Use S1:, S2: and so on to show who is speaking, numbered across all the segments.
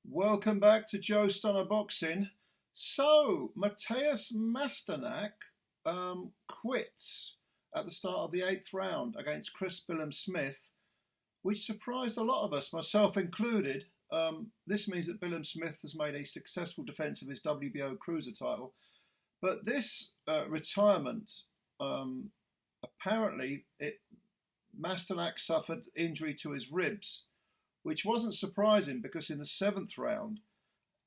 S1: Welcome back to Joe Stunner Boxing. So, Mateusz Masternak quits at the start of the eighth round against Chris Billam-Smith, which surprised a lot of us, myself included. This means that Billam-Smith has made a successful defence of his WBO cruiser title. But this retirement, apparently, Masternak suffered injury to his ribs, which wasn't surprising because in the seventh round,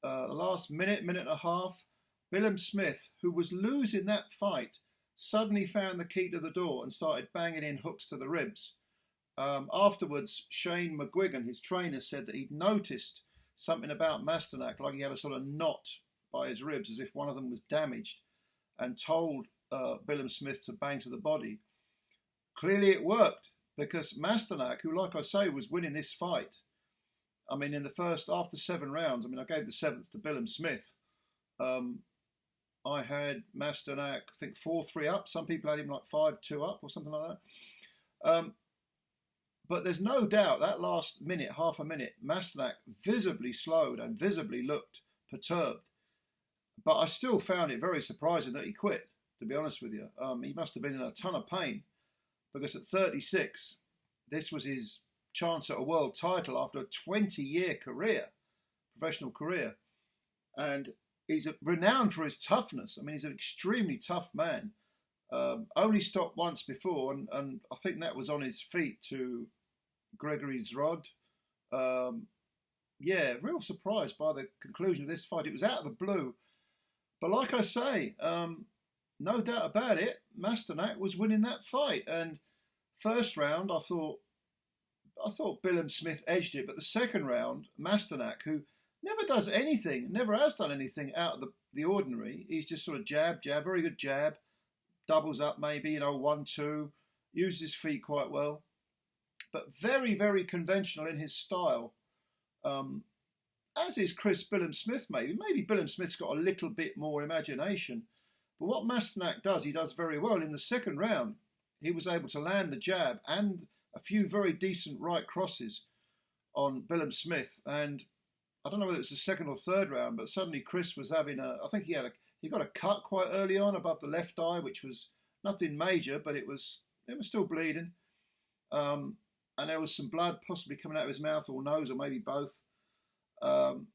S1: the last minute and a half, Billam-Smith, who was losing that fight, suddenly found the key to the door and started banging in hooks to the ribs. Afterwards, Shane McGuigan, his trainer, said that he'd noticed something about Masternak, like he had a sort of knot by his ribs, as if one of them was damaged, and told Billam-Smith to bang to the body. Clearly it worked, because Masternak, who, like I say, was winning this fight, I mean, in the first, after 7 rounds, I mean, I gave the 7th to Billam-Smith. I had Masternak, I think, 4-3 up. Some people had him like 5-2 up or something like that. But there's no doubt that last minute, half a minute, Masternak visibly slowed and visibly looked perturbed. But I still found it very surprising that he quit, to be honest with you. He must have been in a ton of pain, because at 36, this was his chance at a world title after a 20-year career, professional career. And he's renowned for his toughness. I mean, he's an extremely tough man. Only stopped once before, and I think that was on his feet to Gregory Zrod. Yeah, real surprised by the conclusion of this fight. It was out of the blue. But like I say, no doubt about it, Masternak was winning that fight. And first round, I thought Billam-Smith edged it, but the second round, Masternak, who never does anything, never has done anything out of the ordinary. He's just sort of jab, very good jab, doubles up maybe, 1-2, uses his feet quite well, but very, very conventional in his style. As is Chris Billam-Smith maybe. Maybe Billam-Smith's got a little bit more imagination. But what Masternak does, he does very well. In the second round, he was able to land the jab and a few very decent right crosses on Billam-Smith. And I don't know whether it was the second or third round, but suddenly Chris was having I think he got a cut quite early on above the left eye, which was nothing major, but it was still bleeding. And there was some blood possibly coming out of his mouth or nose, or maybe both. And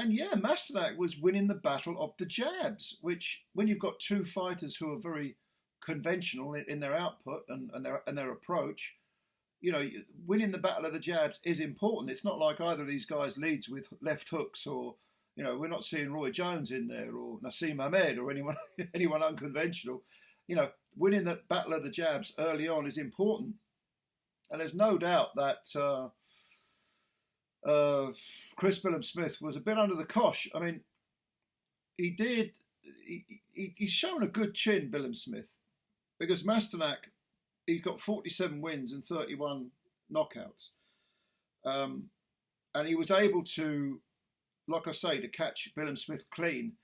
S1: yeah, Masternak was winning the battle of the jabs, which, when you've got two fighters who are very conventional in their output and their approach, winning the battle of the jabs is important. It's not like either of these guys leads with left hooks, or we're not seeing Roy Jones in there or Nassim Ahmed or anyone unconventional. Winning the battle of the jabs early on is important, and there's no doubt that Chris Billam-Smith was a bit under the cosh. I mean, he's shown a good chin, Billam-Smith, because Masternak, he's got 47 wins and 31 knockouts. And he was able to, like I say, to catch Billam-Smith clean.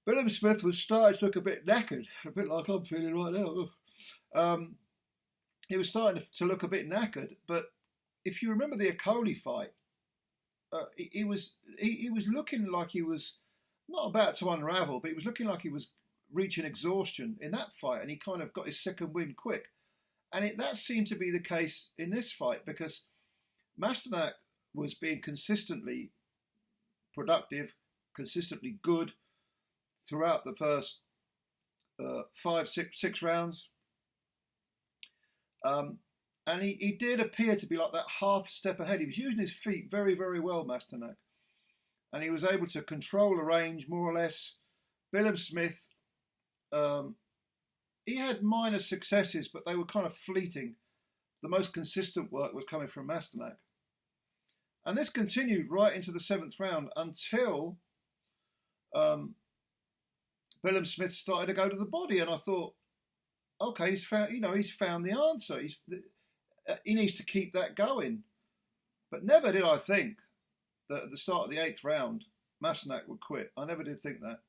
S1: Billam-Smith was starting to look a bit knackered, a bit like I'm feeling right now. He was starting to look a bit knackered, but if you remember the Akoli fight, he was looking like he was not about to unravel, but he was looking like he was reaching exhaustion in that fight, and he kind of got his second win quick. And that seemed to be the case in this fight, because Masternak was being consistently productive, consistently good throughout the first 6 rounds. And he did appear to be like that half step ahead. He was using his feet very, very well, Masternak. And he was able to control the range, more or less. Billam-Smith, he had minor successes, but they were kind of fleeting. The most consistent work was coming from Masternak. And this continued right into the 7th round until Billam-Smith started to go to the body. And I thought, okay, he's found the answer. He needs to keep that going. But never did I think that at the start of the 8th round, Masternak would quit. I never did think that.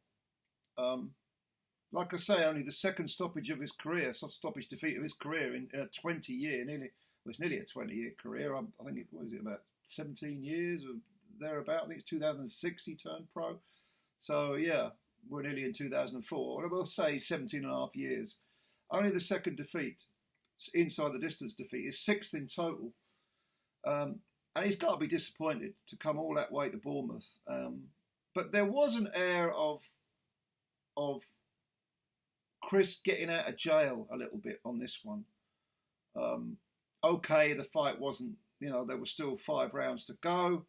S1: Like I say, only the second stoppage of his career, stoppage defeat of his career in a 20-year, nearly a 20-year career. I think it was about 17 years of thereabout. I think it's 2006 he turned pro. So, yeah, we're nearly in 2004. I will say 17 and a half years. Only the second defeat, inside the distance defeat, is 6th in total. And he's got to be disappointed to come all that way to Bournemouth. But there was an air of Chris getting out of jail a little bit on this one. Okay, the fight wasn't, there were still 5 rounds to go.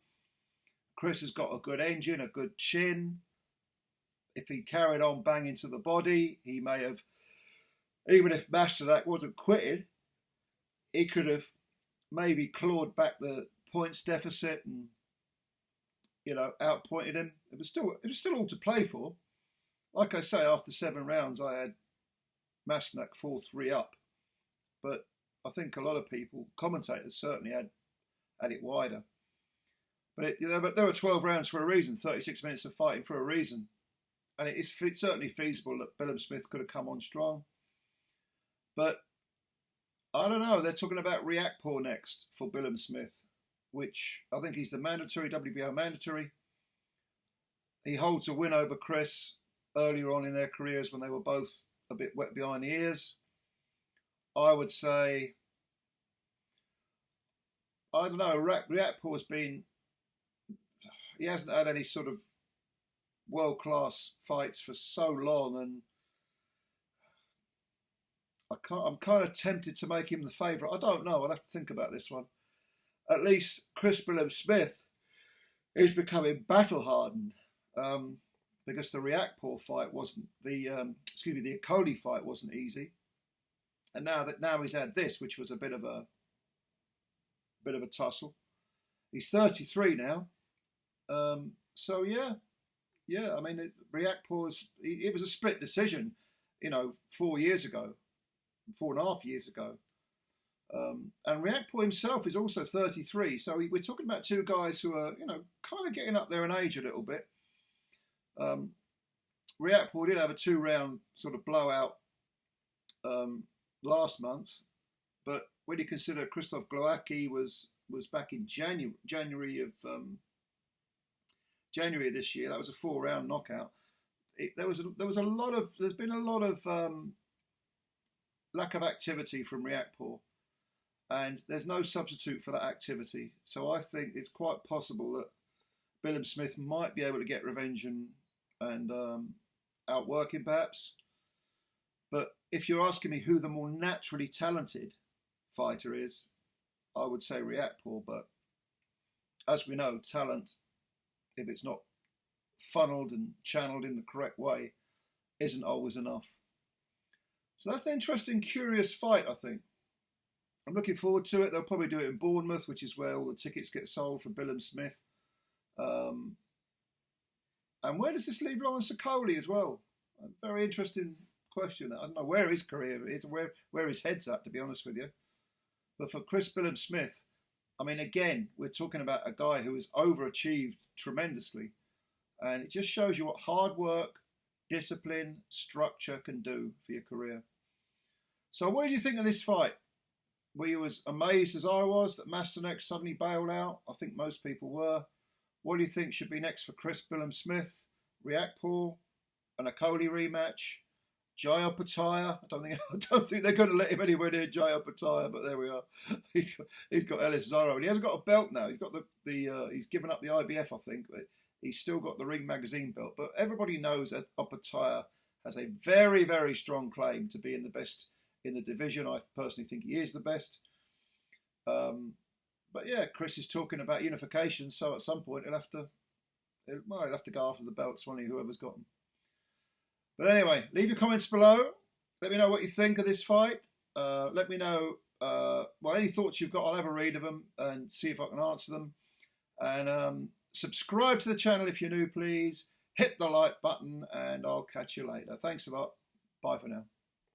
S1: Chris has got a good engine, a good chin. If he carried on banging to the body, he may have, even if Masternak wasn't quitted, he could have maybe clawed back the points deficit and, outpointed him. It was still all to play for. Like I say, after 7 rounds, I had Masternak 4-3 up. But I think a lot of people, commentators certainly had it wider. But there were 12 rounds for a reason, 36 minutes of fighting for a reason. And it is certainly feasible that Billam-Smith could have come on strong. But I don't know, they're talking about Riakporhe next for Billam-Smith, which I think he's the mandatory, WBO mandatory. He holds a win over Chris earlier on in their careers when they were both a bit wet behind the ears. I would say, I don't know, Riakporhe's he hasn't had any sort of world-class fights for so long, and I'm kind of tempted to make him the favourite. I don't know, I'll have to think about this one. At least Chris Billam-Smith is becoming battle-hardened, because the Riakporhe fight wasn't, the Akoli fight wasn't easy. And now he's had this, which was a bit of a tussle. He's 33 now. So yeah. I mean, Riakporhe's, it was a split decision, 4 years ago, 4.5 years ago. And Riakporhe himself is also 33. So we're talking about 2 guys who are, kind of getting up there in age a little bit. Riakporhe did have a 2-round sort of blowout last month, but when you consider Krzysztof Glowacki was back in January of this year, that was a 4-round knockout. There's been a lot of lack of activity from Riakporhe, and there's no substitute for that activity. So I think it's quite possible that Billam-Smith might be able to get revenge and outwork him perhaps. But if you're asking me who the more naturally talented fighter is, I would say Riakporhe. But as we know, talent, if it's not funneled and channeled in the correct way, isn't always enough. So that's an interesting, curious fight, I think. I'm looking forward to it. They'll probably do it in Bournemouth, which is where all the tickets get sold for Billam-Smith. And where does this leave Lawrence Akoli as well? A very interesting question. I don't know where his career is, where his head's at, to be honest with you. But for Chris Billam-Smith, I mean, again, we're talking about a guy who has overachieved tremendously. And it just shows you what hard work, discipline, structure can do for your career. So what did you think of this fight? Were you as amazed as I was that Masternak suddenly bailed out? I think most people were. What do you think should be next for Chris Billam-Smith? Riakporhe, an Akoli rematch, Jai Opetaia. I don't think they're going to let him anywhere near Jai Opetaia, but there we are. He's got Ellis Zorro, and he hasn't got a belt now. He's got he's given up the IBF, I think, but he's still got the Ring Magazine belt. But everybody knows that Opetaia has a very, very strong claim to being the best in the division. I personally think he is the best. But yeah, Chris is talking about unification, so at some point he'll have to go after the belts, whoever's got them. But anyway, leave your comments below. Let me know what you think of this fight. Let me know any thoughts you've got. I'll have a read of them and see if I can answer them. And subscribe to the channel if you're new, please. Hit the like button, and I'll catch you later. Thanks a lot. Bye for now.